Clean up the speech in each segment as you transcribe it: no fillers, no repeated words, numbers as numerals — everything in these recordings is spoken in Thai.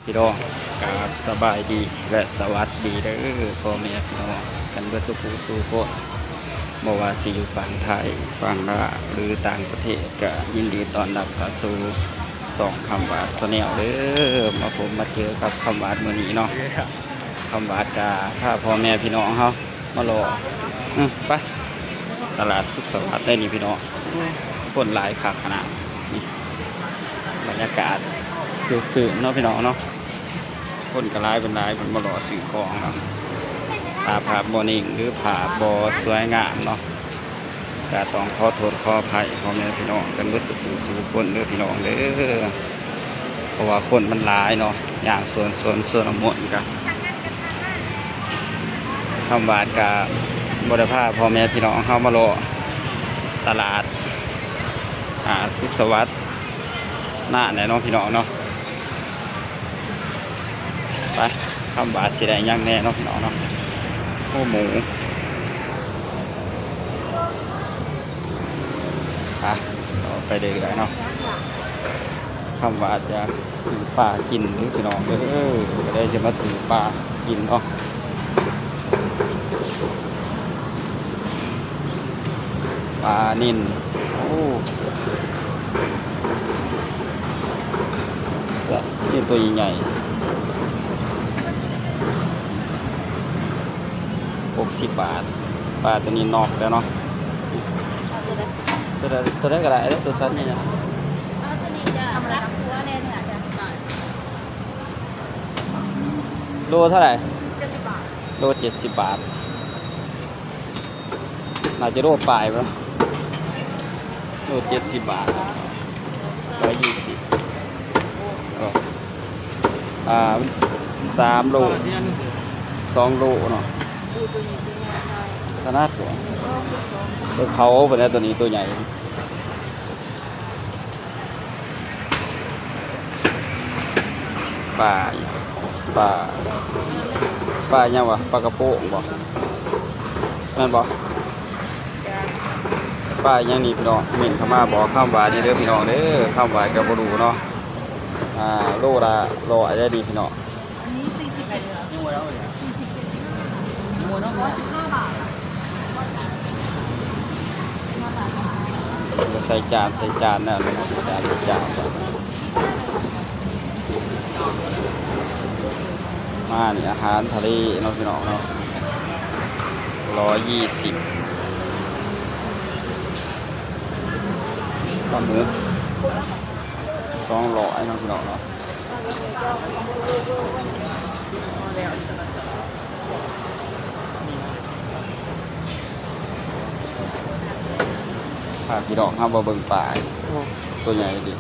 พี่น้องกับสบายดีและสวัสดีเด้อพ่อแม่พี่น้องกันเบิดสุขสู่คนบ่ว่าสิอยู่ฝั่งไทยฝั่งลาวหรือต่างประเทศก็ยินดีต้อนรับเข้าสู่สองคำว่าสแนลเด้อมาเจอกับคำว่ามื้อนี้เนาะคำว่ากาพาพ่อแม่พี่น้องเฮามารอไปตลาดสุขสวัสดิ์ได้นี่พี่น้องคนหลายคักขนาดนี่บรรยากาศคือเนาะพี่น้องเนาะคนก็หลายเป็นหลายเป็นมารอซื้อของเนาะภาพบ่นิ่งหรือภาพบ่สวยงามเนาะก็ต้องขอโทษขออภัยพ่อแม่พี่น้องกันเบิดทุกสู่คนเด้อพี่น้องเด้อเพราะว่าคนมันหลายเนาะอย่างส่วนหมดก็คำบาดกับบริภาพพ่อแม่พี่น้องเข้ามารอตลาดสุขสวัสดิ์หน้าแน่น้องพี่น้องเนาะไปคำบาดสีแดงย่างแน่น้องพี่น้องเนาะโอ้หมูต่อไปเรื่อยๆเนาะคำบาดจะซื้อปลากินหรือพี่น้องก็ได้จะมาซื้อปลากินเนาะปลานิ่นโอ้จะนี่ตัวใหญ่60 บาทปลาตัวนี้นอกแล้วเนาะตัวได้ก็ได้ตัวสั้นนี่นะตัวนี้จะรักหัวแน่นอนจะโลเท่าไหร่70 บาทโล70 บาทน่าจะโลปลายป่ะโล70 บาท1203 โล2 โลเนาะขนาดตัวเขาเป็นตัวนี้ตัวใหญ่ปลายังวะปลากระโปงบ่นั่นบ่ปลายังนี่พี่น้องเหม็นเข้ามาบ่ข้ามวายนี่เด้อพี่น้องเด้อข้ามวายกับบรูเนาะโลละ100ได้ดีพี่น้องอันนี้40เลยนี่หัวแล้วเนี่ย40หัวน้อง115 บาทใส่จานนะจานมาเนี่ยอาหารทะเลเนาะพี่น้องเนาะ120ปลาหมึก200เนาะพี่น้องเนาะพี่น้องครับเบิ่งปลาตัวใหญ่ดิ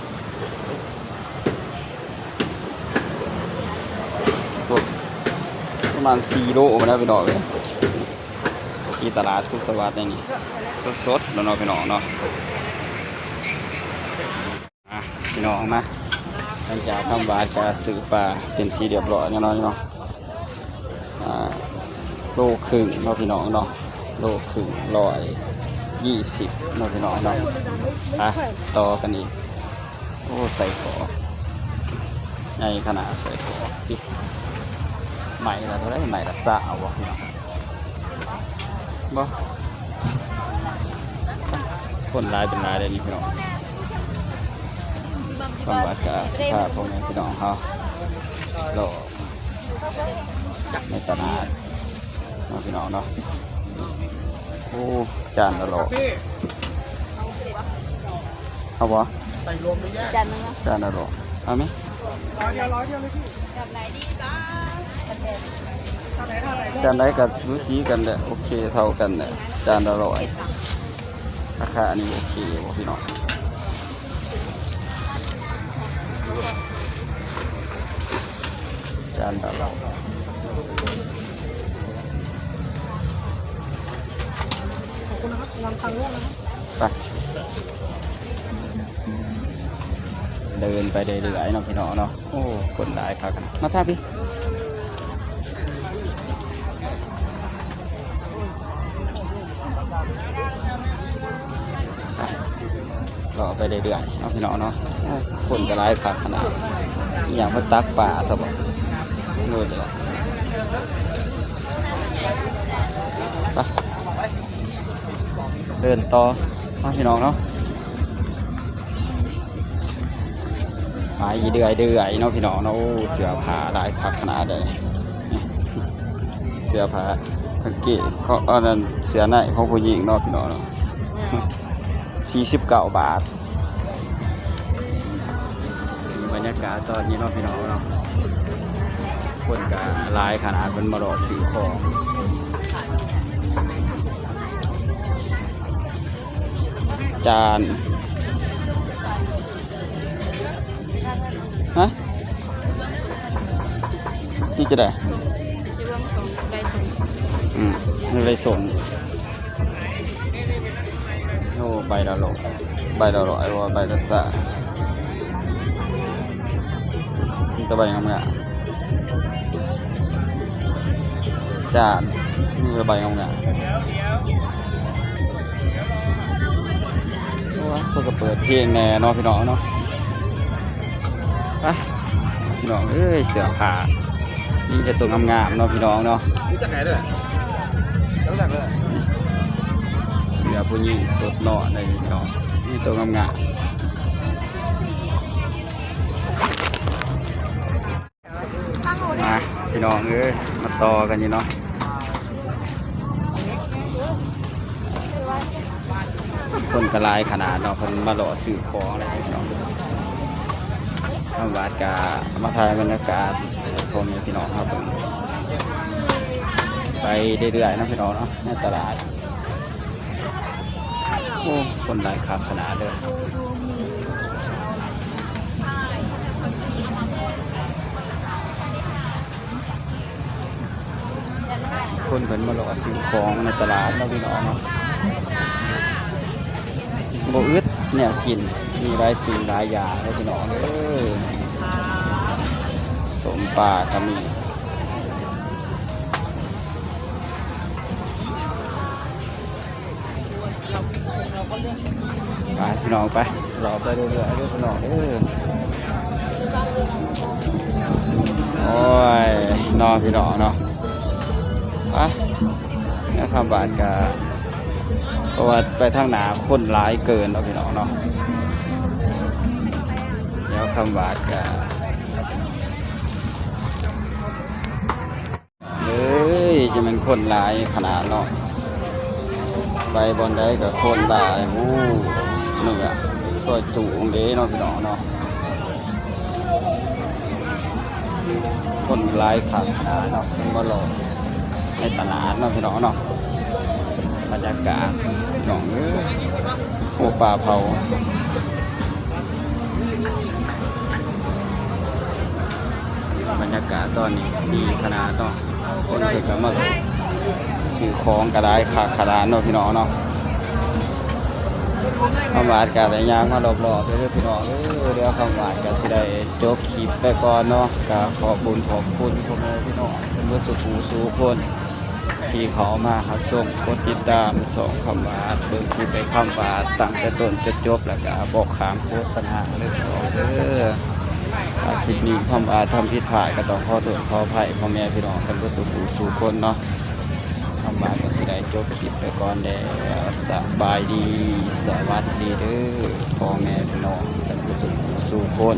ตัวประมาณ4 โลมาแล้วพี่น้องเลยที่ตลาดสุขสวัสดิ์นี่สดๆแล้วเนาะพี่น้องเนาะพี่น้องมาหลังจากทำบาตรจะซื้อปลาเป็นที่เรียบร้อยเนาะเนาะโลครึ่งเนาะพี่น้องเนาะโลครึ่ง120เนาะพี่น้องเนาะต่อกันอีกโอ้ใส่ขอใหญ่ขนาดใส่ขอพี่ใหม่ละเท่าไรใหม่ละสาวบ่พี่น้องบ่คนลายเป็นลายเลยนี่พี่น้องความบาดกาสภาพของพี่น้องเขาโลในตลาดเนาะพี่น้องเนาะโอ้จานละ100เอาบ่จานนึงนะจานละ100เอาไหม100 เดียวเลยพี่แบบไหนดีจ้าจานไหนกับรู้สีกันแหละโอเคเท่ากันแหละจานละ100ราคานี่โอเคบ่พี่น้องจานละ100ไปเดินไปเรื่อยๆเนาะพี่น้องเนาะโอ้คนหลายครับมาท่าพี่รอไปเรื่อยๆเนาะพี่น้องเนาะคนก็หลายครับขนาด อย่างพตักป่าสบนู่นเลยไปเดินต่อพี่น้องเนาะไปเดือยเนาะพี่น้องเนาะเสือผาได้คักขนาดเลยเสือผาสังเกตเขาอันนั้นเสือในของผู้หญิงเนาะพี่น้องเนาะ49 บาทบรรยากาศตอนนี้เนาะพี่น้องเนาะคนก็หลายขนาดเป็นมารอซื้อของจานฮะนี่จะได้นี่เลยส่งโอ้ใบละโลใบละร้อยว่าใบละสะนี่ตะใบงามๆจานนี่ตะใบงามๆเพื่อเปิดเพลงแน่เนาะพี่น้องเนาะพี่น้องเอ้ยเสื้อผ้านี่จะตัวงามๆเนาะพี่น้องเนาะนี่จะไหนด้วยแล้วแบบเลยเสื้อผู้หญิงสดหล่อในพี่น้องนี่ตัวงามๆมาพี่น้องเอ้ยมาต่อกันอยู่เนาะคนกระลายขนาดเนาะคนมาหล่อสื่อของอะไรพี่น้องทำบาดกามาถ่ายบรรยากาศพ่อแม่พี่น้องครับผมไปเรื่อยๆนะพี่น้องเนาะในตลาดโอ้คนหลายคักขนาดเลยคนเป็นมาหล่อสื่อของในตลาดนะพี่น้องเนาะโบอึดเนี่ยกินมีหลายสิ่งหลายอย่างเลยพี่น้องสมปลาก็มีไปพี่น้องไปรอไปเรื่อยๆพี่น้องโอ้ยนอนพี่น้องเนาะนี่คำบาดกาเพราะว่าไปทางหนาคนร้ายเกินเราพี่น้องเนาะเดี๋ยวคำบาดกาเฮ้ยจะเป็นคนร้ายขนาดเนาะไปบนได้กับคนร้ายเหนื่อยซอยจูงเด้เนาะพี่น้องเนาะคนร้ายขาดขนาดเนาะมาหลอกในตลาดเนาะพี่น้องเนาะบรรยากาศหนองโอปลาเผาบรรยากาศตอนนี้ดีขนาดเนาะคนเกิดกับมาซื้อของกระไดขาดขนาดเนาะพี่น้องเนาะคำหวานกับอะไรย่างมาหลอกๆเรื่อยๆพี่น้องเดี๋ยวคำหวานกับสิได้จบคลิปไปก่อนเนาะกับขอบคุณพ่อแม่พี่น้องเป็นวัสดุสู่คนที่เขามาครับส่งกดติดตามส่งคำว่าเบิ่งคลิปไปคำว่าตั้งแต่ต้นจนจบแล้วก็บอกขามโฆษณาเลยคลิปนี้คำว่าทำผิดพลาดก็ต้องขอโทษขออภัยพ่อแม่พี่น้องเป็นวัสดุสู่คนเนาะคำว่าก็สิได้จบคลิปไปก่อนแล้วสบายดีสวัสดีเด้อพ่อแม่พี่น้องเป็นวัสดุสู่คน